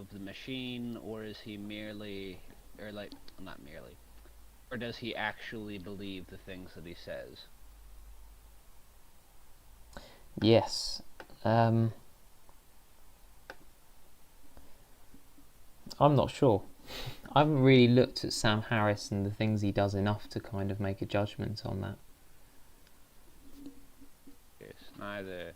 of the machine, or is he merely, or like, not merely, or does he actually believe the things that he says? Yes. I'm not sure. I haven't really looked at Sam Harris and the things he does enough to kind of make a judgment on that. Yes, neither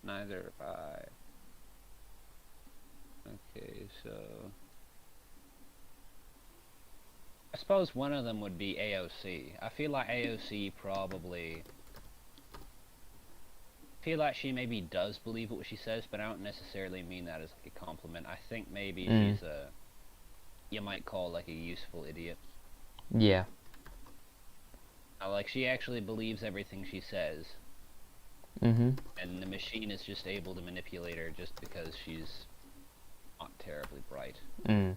have I. Okay, so I suppose one of them would be AOC. I feel like AOC probably feel like she maybe does believe what she says, but I don't necessarily mean that as like a compliment. I think maybe Mm. she's a you might call like a useful idiot. Yeah. Like she actually believes everything she says, Mhm. and the machine is just able to manipulate her just because she's not terribly bright. Mm.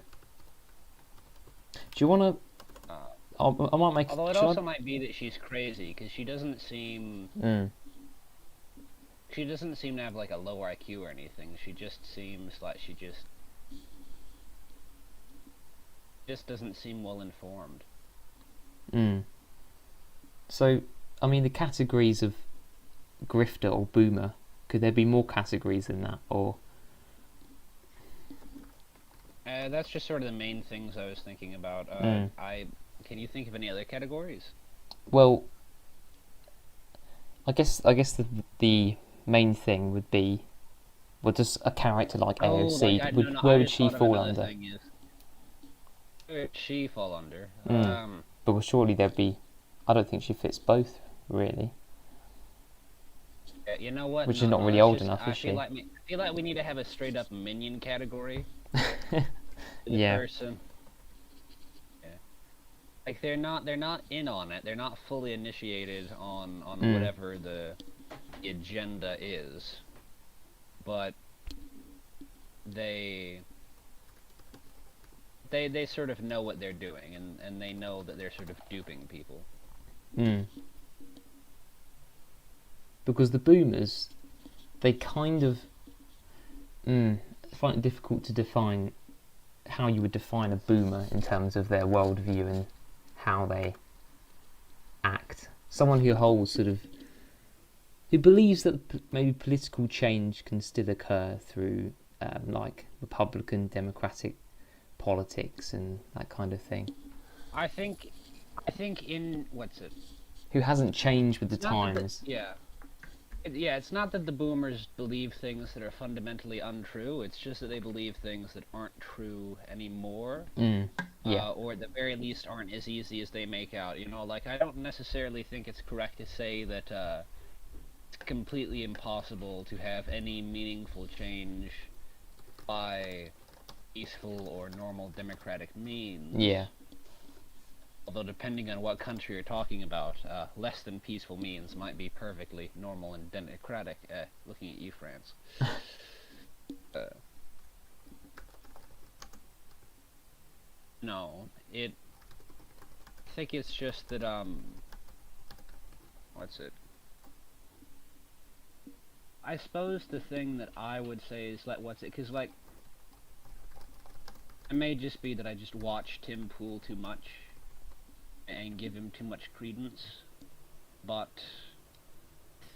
Do you want to? Uh, I might make. Although it Should also might be that she's crazy because I? Mm. she doesn't seem to have like a low IQ or anything. She just seems like she just doesn't seem well informed. Mm. So, I mean, the categories of grifter or boomer. Could there be more categories than that, or? That's just sort of the main things I was thinking about. Mm. I Can you think of any other categories? Well, I guess the main thing would be, well, just a character like Oh, like AOC. I no Would no, where I would just she thought of fall another under? thing. Is where would she fall under? Mm. But well, surely there'd be. I don't think she fits both, really. You know what? Which is No, not no. really Let's old just. enough, is she? I feel like we need to have a straight up minion category for the Yeah. person. Yeah. Like they're not in on it. They're not fully initiated on Mm. whatever the agenda is, but they they sort of know what they're doing, and they know that they're sort of duping people. Mm. Because the boomers, they kind of find it difficult to define how you would define a boomer in terms of their worldview and how they act. Someone who holds sort of who believes that maybe political change can still occur through like Republican Democratic politics and that kind of thing. I think I think in what's it? Who hasn't changed with the Not that times. yeah, it's not that the boomers believe things that are fundamentally untrue. It's just that they believe things that aren't true anymore, Mm. Yeah. or at the very least aren't as easy as they make out. You know, like I don't necessarily think it's correct to say that it's completely impossible to have any meaningful change by peaceful or normal democratic means. Yeah. Although depending on what country you're talking about, less than peaceful means might be perfectly normal and democratic. Looking at you, France. Uh, no, I think it's just that what's it? I suppose the thing that I would say is like, what's it? Because like, it may just be that I just watch Tim Pool too much and give him too much credence, but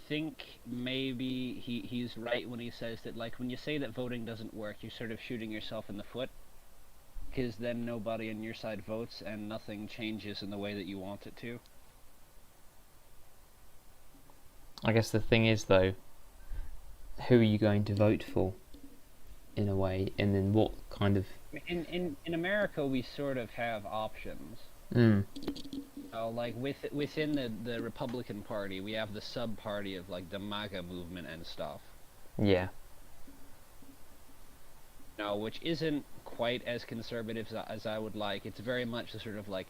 think maybe he's right when he says that like when you say that voting doesn't work, you're sort of shooting yourself in the foot because then nobody on your side votes and nothing changes in the way that you want it to. I guess the thing is though, who are you going to vote for in a way, and then what kind of In America, we sort of have options. mm. Like within the Republican Party, we have the sub party of like the MAGA movement and stuff. Yeah. No, which isn't quite as conservative as I would like. It's very much the sort of like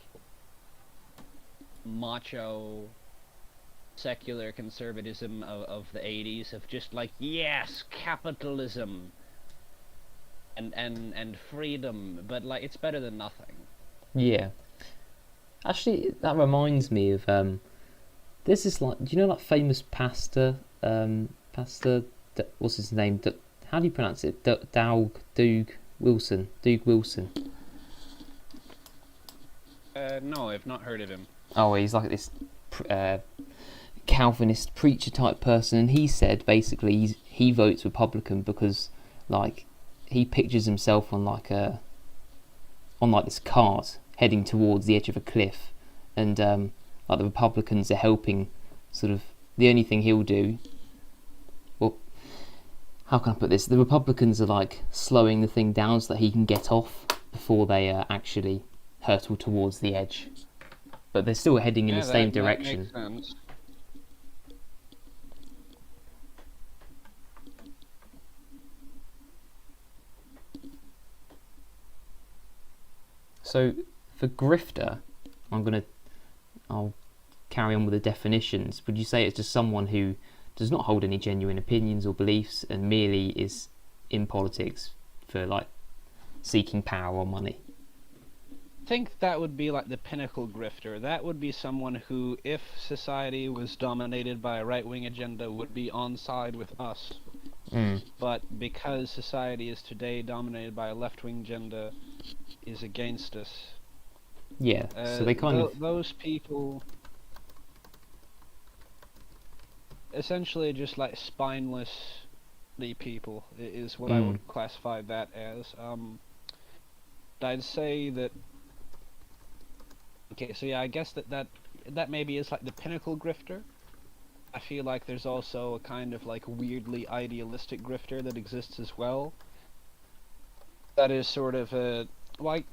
macho secular conservatism of the 80s of just like yes capitalism and freedom, but like it's better than nothing. Yeah. Actually, that reminds me of there's this like, do you know that famous pastor, Pastor what's his name? How do you pronounce it? Doug Wilson. Doug Wilson. No, I've not heard of him. Oh, he's like this Calvinist preacher type person, and he said basically he votes Republican because like he pictures himself on like this cart heading towards the edge of a cliff, and like the Republicans are helping. Sort of the only thing he'll do. Well, how can I put this? The Republicans are like slowing the thing down so that he can get off before they actually hurtle towards the edge. But they're still heading in the same direction. That makes sense. So for grifter, I'll carry on with the definitions. Would you say it's just someone who does not hold any genuine opinions or beliefs and merely is in politics for like seeking power or money? I think that would be like the pinnacle grifter. That would be someone who, if society was dominated by a right-wing agenda, would be on side with us. But because society is today dominated by a left-wing agenda, is against us. Yeah, so they kind of... Those people... essentially just like spineless people is what I would classify that as. I'd say that... okay, so yeah, I guess that maybe is like the pinnacle grifter. I feel like there's also a kind of like weirdly idealistic grifter that exists as well. That is sort of a... like,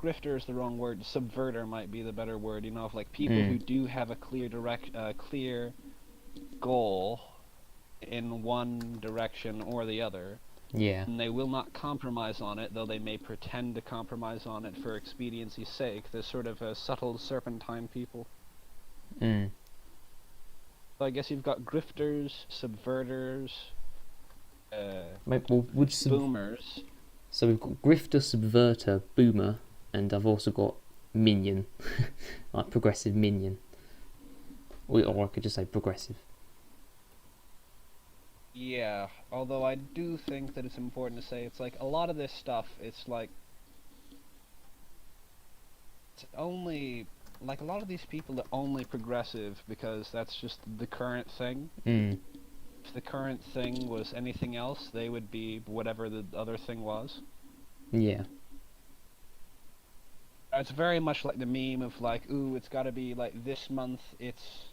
grifter is the wrong word. Subverter might be the better word, you know, of like people who do have a clear goal in one direction or the other. Yeah. And they will not compromise on it, though they may pretend to compromise on it for expediency's sake. They're sort of a subtle serpentine people. So I guess you've got grifters, subverters, boomers. So we've got grifter, subverter, boomer, and I've also got minion, like progressive minion. Or I could just say progressive. Yeah, although I do think that it's important to say it's like a lot of this stuff, it's like it's only like a lot of these people are only progressive because that's just the current thing. If the current thing was anything else, they would be whatever the other thing was. Yeah. It's very much like the meme of like, ooh, it's got to be like this month it's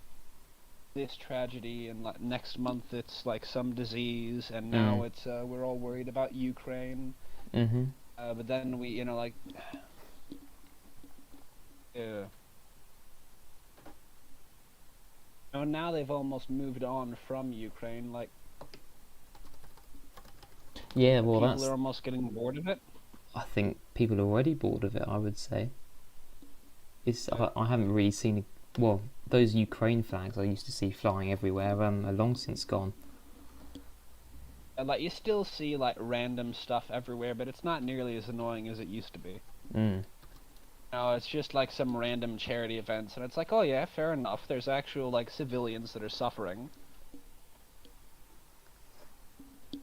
this tragedy, and like next month it's like some disease, and now it's we're all worried about Ukraine. But then we, you know, like, now they've almost moved on from Ukraine. Like, yeah, well, people are almost getting bored of it. I think people are already bored of it. I would say. I haven't really seen. Well, those Ukraine flags I used to see flying everywhere are long since gone. Like, you still see like random stuff everywhere, but it's not nearly as annoying as it used to be. No, it's just like some random charity events, and it's like, oh yeah, fair enough. There's actual like civilians that are suffering.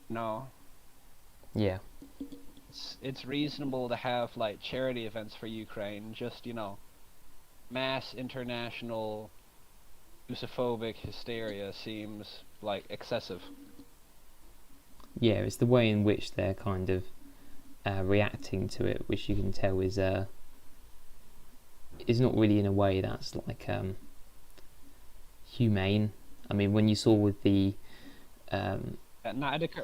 No. Yeah. It's reasonable to have like charity events for Ukraine. Just, you know, mass international Russophobic hysteria seems like excessive. Yeah, it's the way in which they're kind of reacting to it, which you can tell is not really in a way that's like humane. I mean, when you saw with the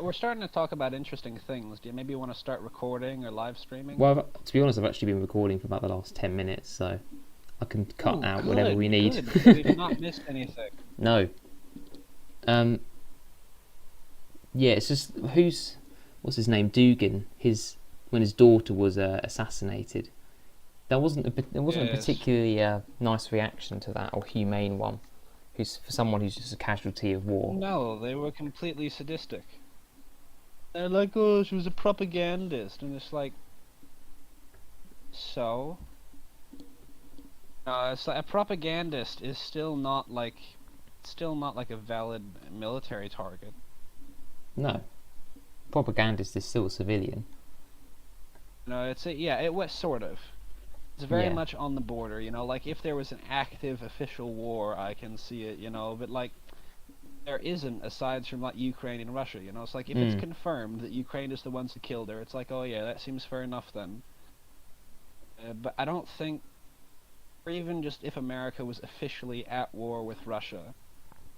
we're starting to talk about interesting things. Do you maybe want to start recording or live streaming? Well, to be honest, I've actually been recording for about the last 10 minutes, so I can cut out whatever we need. We've not missed anything. No. Yeah, it's just what's his name? Dugan. When his daughter was assassinated. There wasn't a particularly nice reaction to that, or humane one. For someone who's just a casualty of war. No, they were completely sadistic. They're like, oh, she was a propagandist, and it's like, so? It's like a propagandist is still not like a valid military target. No, propagandist is still a civilian. No, it was sort of. It's very Yeah. much on the border, like if there was an active official war, I can see it, but like there isn't aside from like Ukraine and Russia, It's like if it's Mm. confirmed that Ukraine is the ones who killed her, it's like, oh yeah, that seems fair enough then. But I don't think, or even just if America was officially at war with Russia,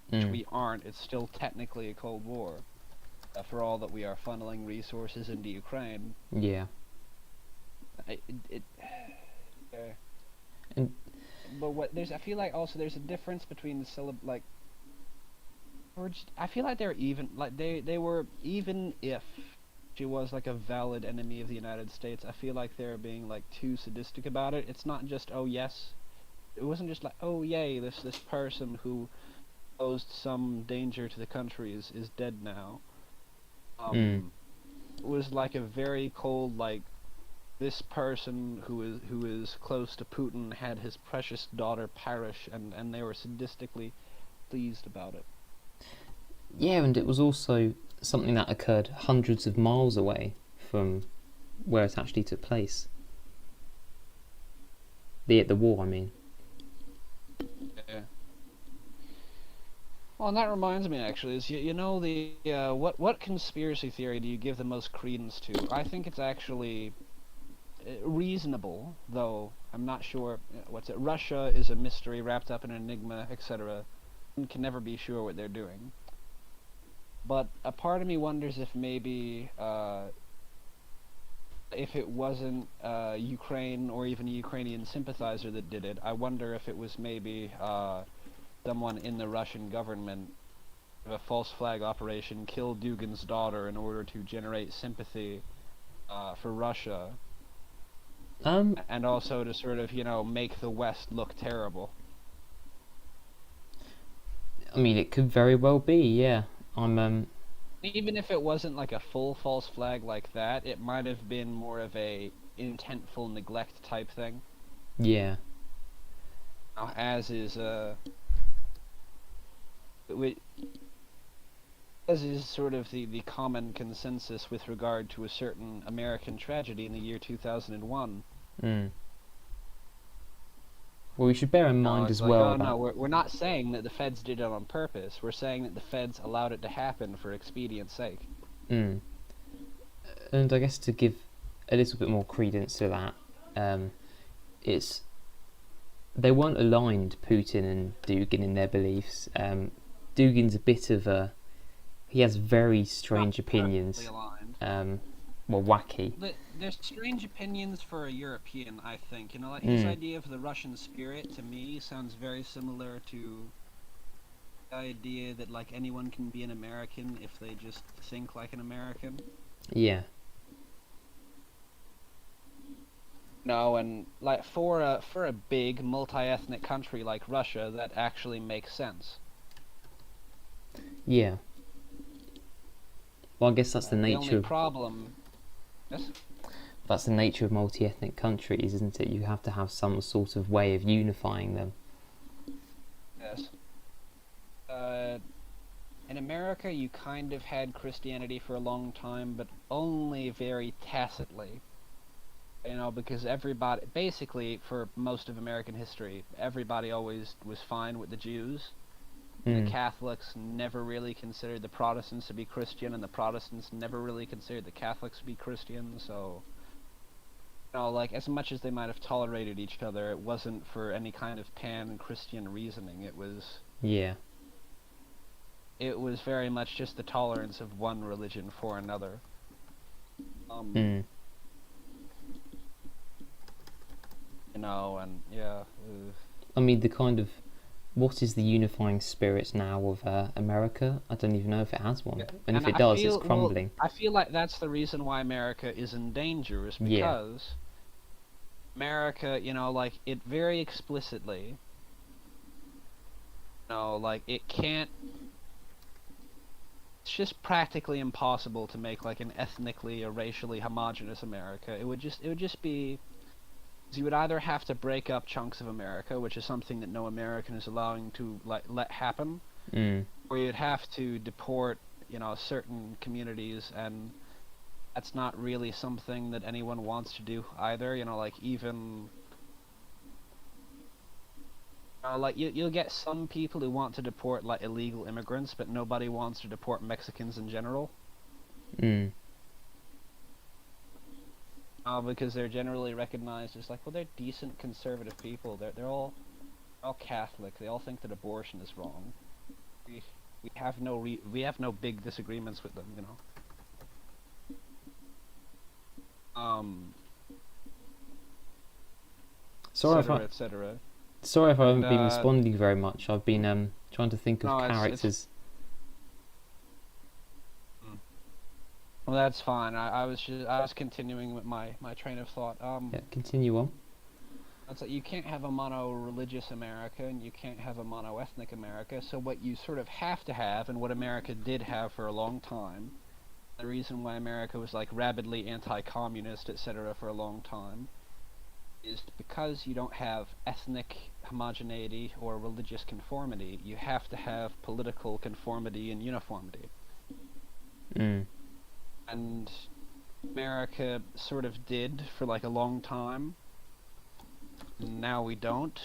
which Mm. we aren't, it's still technically a Cold War. For all that we are funneling resources into Ukraine, Yeah. it uh, And but I feel like also there's a difference between like, I feel like they're even, like they were, even if she was like a valid enemy of the United States, I feel like they're being like too sadistic about it. It's not just, oh yes, it wasn't just like, oh yay, this person who posed some danger to the country is dead now. mm. It was like a very cold, like, this person who is close to Putin had his precious daughter perish, and they were sadistically pleased about it. Yeah, and it was also something that occurred hundreds of miles away from where it actually took place. The war, I mean. Yeah. Well, and that reminds me, actually, is you know the what conspiracy theory do you give the most credence to? I think it's actually reasonable, though I'm not sure. What's it? Russia is a mystery wrapped up in an enigma, etc. One can never be sure what they're doing. But a part of me wonders if maybe if it wasn't Ukraine or even a Ukrainian sympathizer that did it, I wonder if it was maybe someone in the Russian government, a false flag operation, killed Dugin's daughter in order to generate sympathy for Russia, Um, and also to sort of, make the West look terrible. I mean, it could very well be. Yeah, I'm. Even if it wasn't like a full false flag like that, it might have been more of a intentful neglect type thing. Yeah. As is wi- as is sort of the common consensus with regard to a certain American tragedy in the year 2001. Mm. Well, we should bear in mind It's as like, well oh no, that. we're not saying that the feds did it on purpose. We're saying that the feds allowed it to happen for expedience sake. Mm. And I guess to give a little bit more credence to that, it's they weren't aligned, Putin and Dugin, in their beliefs. Dugin's a bit of a he has very strange Not perfectly opinions. aligned. Well, wacky. There's strange opinions for a European, I think. Like his idea of the Russian spirit, to me, sounds very similar to the idea that, like, anyone can be an American if they just think like an American. Yeah. No, and, like, for a big, multi-ethnic country like Russia, that actually makes sense. Yeah. Well, I guess that's the The nature only of problem... Yes? that's the nature of multi-ethnic countries, isn't it? You have to have some sort of way of unifying them. Yes. In America, you kind of had Christianity for a long time, but only very tacitly. Because everybody, basically, for most of American history, everybody always was fine with the Jews. The Catholics never really considered the Protestants to be Christian, and the Protestants never really considered the Catholics to be Christian, so... like, as much as they might have tolerated each other, it wasn't for any kind of pan-Christian reasoning. It was very much just the tolerance of one religion for another. And yeah. I mean, the kind of what is the unifying spirit now of America? I don't even know if it has one, and if it does, it's crumbling. I feel like that's the reason why America is in danger, is because America, like, it very explicitly, like, it can't. It's just practically impossible to make, like, an ethnically or racially homogenous America. It would just be... You would either have to break up chunks of America, which is something that no American is allowing to let happen, or you'd have to deport, certain communities, and that's not really something that anyone wants to do either. Like even like you'll get some people who want to deport like illegal immigrants, but nobody wants to deport Mexicans in general. Mm. Because they're generally recognized as like, well, they're decent conservative people. They're all Catholic. They all think that abortion is wrong. We have no big disagreements with them, Sorry etc., if I etc. sorry if I haven't been And, responding very much. I've been trying to think of No, characters. Well, that's fine. I was continuing with my train of thought. Yeah, continue on. It's like you can't have a mono-religious America and you can't have a mono-ethnic America. So what you sort of have to have, and what America did have for a long time, the reason why America was like rabidly anti-communist, etc., for a long time, is because you don't have ethnic homogeneity or religious conformity. You have to have political conformity and uniformity. Mm. And America sort of did for like a long time. Now we don't.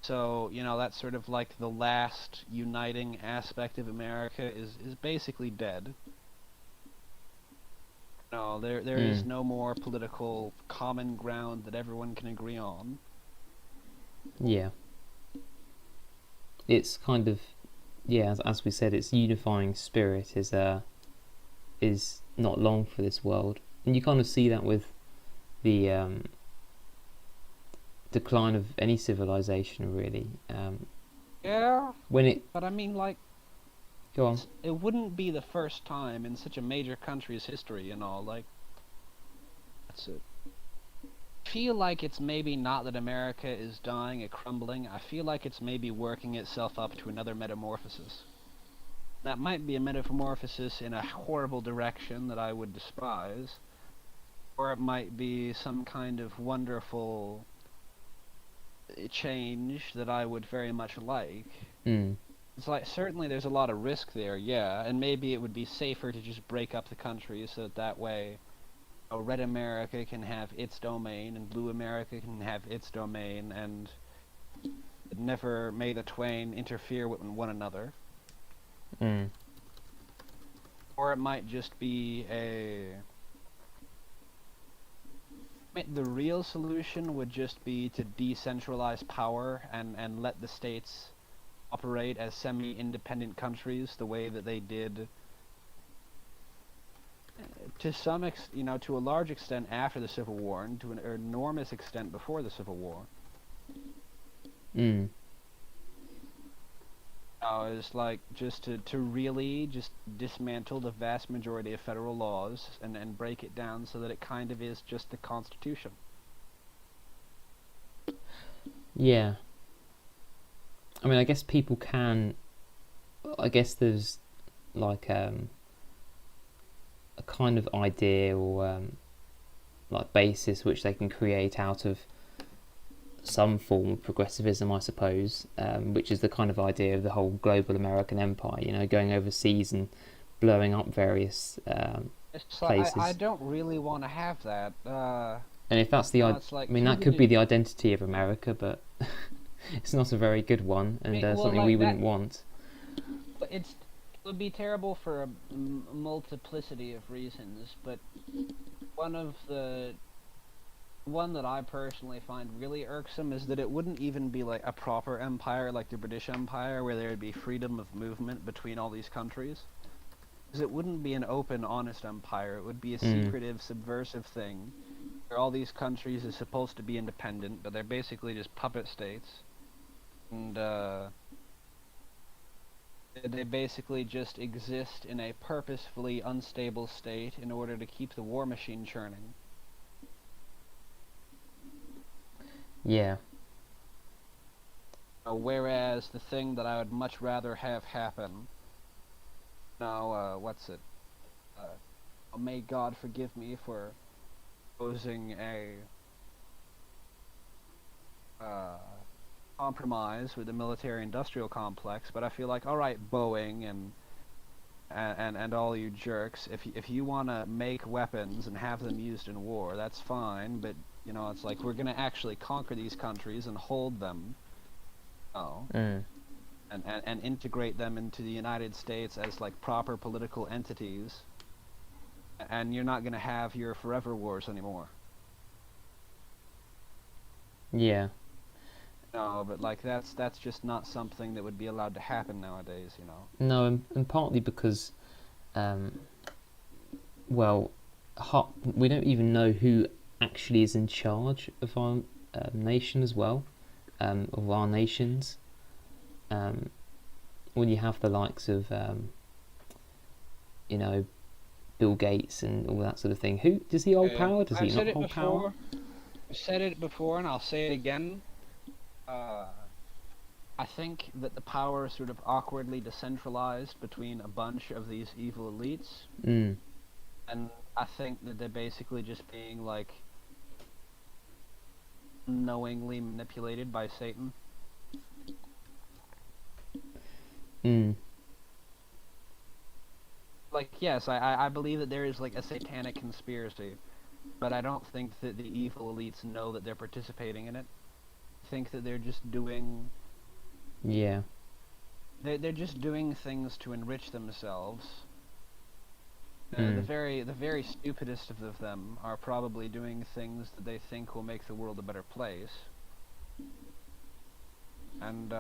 So, that's sort of like the last uniting aspect of America is basically dead. No, there is no more political common ground that everyone can agree on. Yeah. It's kind of, yeah, as we said, its unifying spirit is not long for this world, and you kind of see that with the decline of any civilization, really. Yeah, When it but I mean, like, go on, it wouldn't be the first time in such a major country's history, like, that's it. I feel like it's maybe not that America is dying or crumbling. I feel like it's maybe working itself up to another metamorphosis. That might be a metamorphosis in a horrible direction that I would despise, or it might be some kind of wonderful change that I would very much like. mm. It's like, certainly there's a lot of risk there, yeah, and maybe it would be safer to just break up the country so that way Red America can have its domain and Blue America can have its domain, and never may the twain interfere with one another. Mm. Or it might just be the real solution would just be to decentralize power and let the states operate as semi-independent countries the way that they did to to a large extent after the Civil War, and to an enormous extent before the Civil War. Mm. Is like just to really just dismantle the vast majority of federal laws and break it down so that it kind of is just the Constitution. Yeah. I mean, I guess people can. I guess there's like a kind of idea or like basis which they can create out of some form of progressivism, I suppose, which is the kind of idea of the whole global American empire, going overseas and blowing up various places. I don't really want to have that. And if that's the that could be the identity of America, but it's not a very good one, and something we wouldn't want. But it would be terrible for a multiplicity of reasons, but one that I personally find really irksome is that it wouldn't even be like a proper empire like the British Empire, where there would be freedom of movement between all these countries. Because it wouldn't be an open, honest empire. It would be a secretive, subversive thing, where all these countries are supposed to be independent, but they're basically just puppet states. And they basically just exist in a purposefully unstable state in order to keep the war machine churning. Yeah. Whereas the thing that I would much rather have happen, may God forgive me for posing a compromise with the military-industrial complex, but I feel like, all right, Boeing and all you jerks, if you want to make weapons and have them used in war, that's fine, but it's like we're gonna actually conquer these countries and hold them, oh, Mm. and integrate them into the United States as like proper political entities, and you're not gonna have your forever wars anymore. Yeah. No, but like that's just not something that would be allowed to happen nowadays, No, and partly because, um, well, we don't even know who actually is in charge of our nation as well, of our nations. When you have the likes of, Bill Gates and all that sort of thing. Who does he hold power? Does he I've not said it hold power? before. I've said it before, and I'll say it again. I think that the power is sort of awkwardly decentralized between a bunch of these evil elites, Mm. and I think that they're basically just being like knowingly manipulated by Satan. Mm. Like, yes, I believe that there is like a satanic conspiracy, but I don't think that the evil elites know that they're participating in it. I think that they're just doing Yeah. they're just doing things to enrich themselves. Mm. The very stupidest of them are probably doing things that they think will make the world a better place. And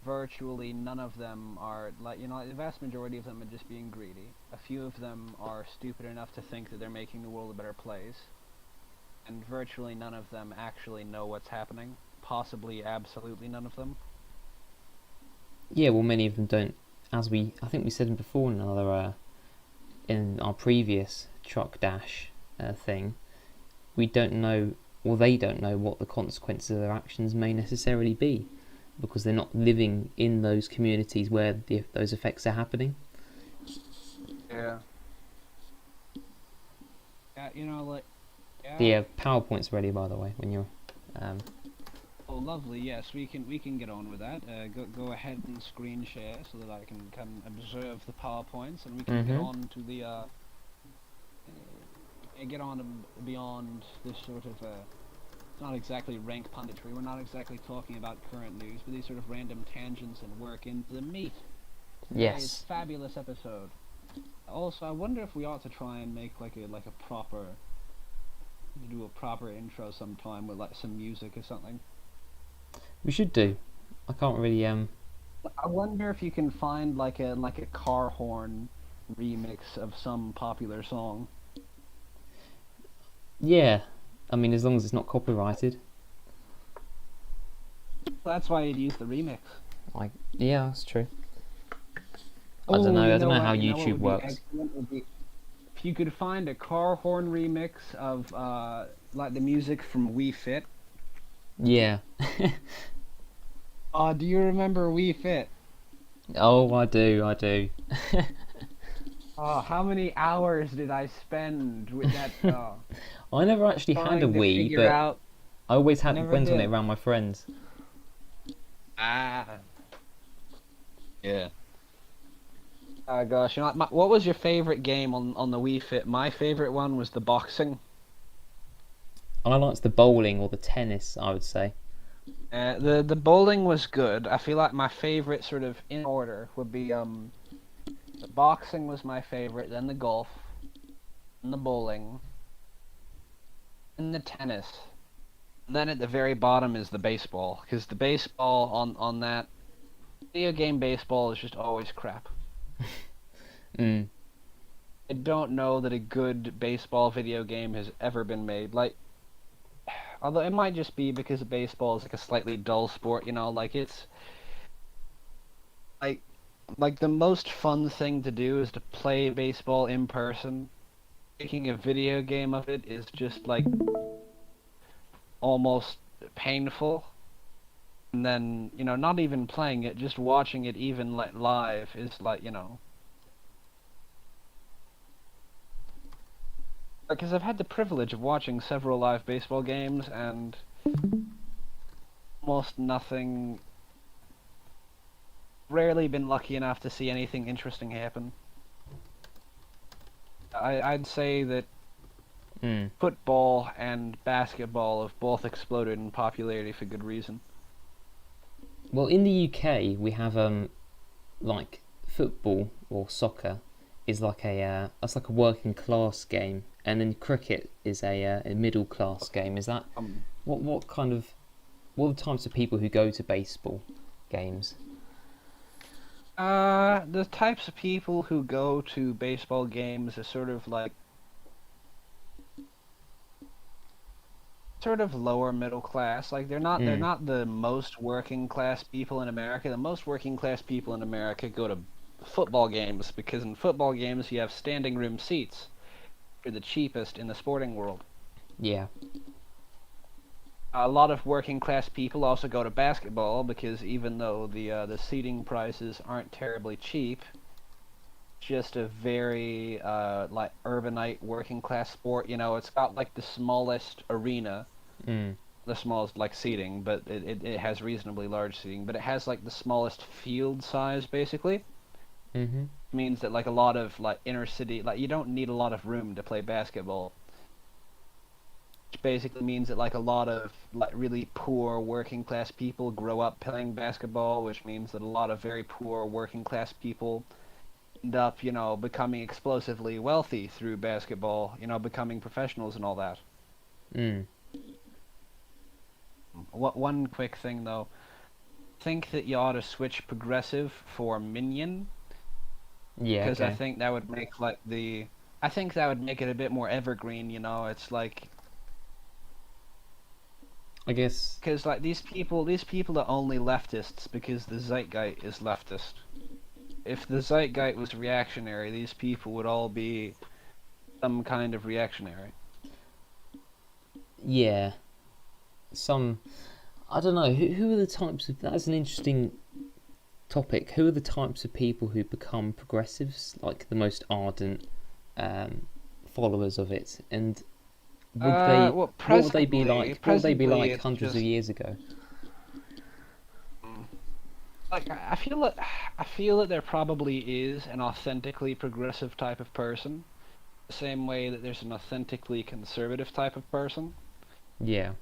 virtually none of them are like, the vast majority of them are just being greedy. A few of them are stupid enough to think that they're making the world a better place, and virtually none of them actually know what's happening. Possibly absolutely none of them. Yeah. Well, many of them don't. I think we said before in our previous truck dash thing, we don't know, or they don't know what the consequences of their actions may necessarily be, because they're not living in those communities where those effects are happening. Yeah. Yeah, like. The PowerPoint's ready, by the way, when you're. Oh, lovely. Yes, we can get on with that. Go ahead and screen share so that I can observe the PowerPoints, and we can get on to the get on beyond this sort of it's not exactly rank punditry. We're not exactly talking about current news, but these sort of random tangents and work into the meat. Today's fabulous episode. Also, I wonder if we ought to try and make do a proper intro sometime with like some music or something. We should do. I can't really. I wonder if you can find like a car horn remix of some popular song. Yeah, I mean, as long as it's not copyrighted. That's why you'd use the remix. Yeah, that's true. I don't know. I don't know how YouTube works. If you could find a car horn remix of like the music from Wii Fit. Yeah. Do you remember Wii Fit? Oh, I do. Oh, how many hours did I spend with that? I never actually had a Wii, but I always went on it around my friends. Yeah. Oh gosh, what was your favorite game on the Wii Fit? My favorite one was the boxing. I liked the bowling or the tennis, I would say. The bowling was good. I feel like my favorite, sort of in order, would be the boxing was my favorite, then the golf, and the bowling, and the tennis. And then at the very bottom is the baseball, because the baseball on that video game baseball is just always crap. I don't know that a good baseball video game has ever been made. Like, although it might just be because baseball is like a slightly dull sport, like it's like the most fun thing to do is to play baseball in person. Making a video game of it is just like almost painful. And then, not even playing it, just watching it even like live is like, Because I've had the privilege of watching several live baseball games, and almost nothing. Rarely been lucky enough to see anything interesting happen. I'd say that Mm. football and basketball have both exploded in popularity for good reason. Well, in the UK, we have like football or soccer is like that's like a working class game, and then cricket is a middle class game. Is that Um, what are the types of people who go to baseball games? the types of people who go to baseball games are sort of lower middle class. Like they're Mm. not the most working class people in America. The most working class people in America go to football games because in football games you have standing room seats. They're the cheapest in the sporting world. Yeah. A lot of working class people also go to basketball because even though the seating prices aren't terribly cheap, just a very like urbanite working class sport. You know, it's got like the smallest arena, Mm. the smallest like seating, but it has reasonably large seating, but it has like the smallest field size basically. Mhm. Means that like a lot of like inner city, like you don't need a lot of room to play basketball. Which basically means that like a lot of like really poor working class people grow up playing basketball, which means that a lot of very poor working class people end up, you know, becoming explosively wealthy through basketball, you know, becoming professionals and all that. Mm. What one quick thing though, think that you ought to switch progressive for minion Yeah. because Okay. I think that would make it a bit more evergreen, you know. It's like I guess. because like these people are only leftists because the Zeitgeist is leftist. If the Zeitgeist was reactionary, these people would all be some kind of reactionary. Yeah. Some. I don't know. Who are the types of? That's an interesting topic. Who are the types of people who become progressives? Like the most ardent um, followers of it, and would they? Well, What would they be like? What would they be presently like it's hundreds of just years ago? like I feel that there probably is an authentically progressive type of person, the same way that there's an authentically conservative type of person. Yeah.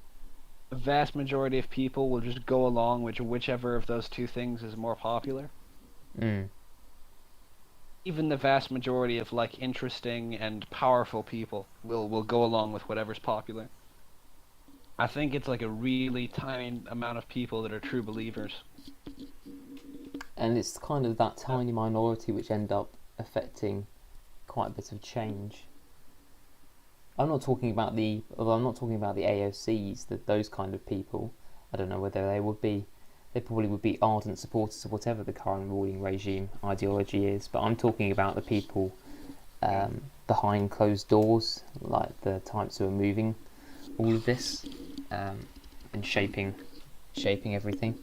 The vast majority of people will just go along with whichever of those two things is more popular. Mm. Even the vast majority of like interesting and powerful people will go along with whatever's popular. I think it's like a really tiny amount of people that are true believers. And it's kind of that tiny minority which end up affecting quite a bit of change. Although I'm not talking about the AOCs, those kind of people. I don't know whether they probably would be ardent supporters of whatever the current ruling regime ideology is. But I'm talking about the people behind closed doors, like the types who are moving all of this and shaping everything.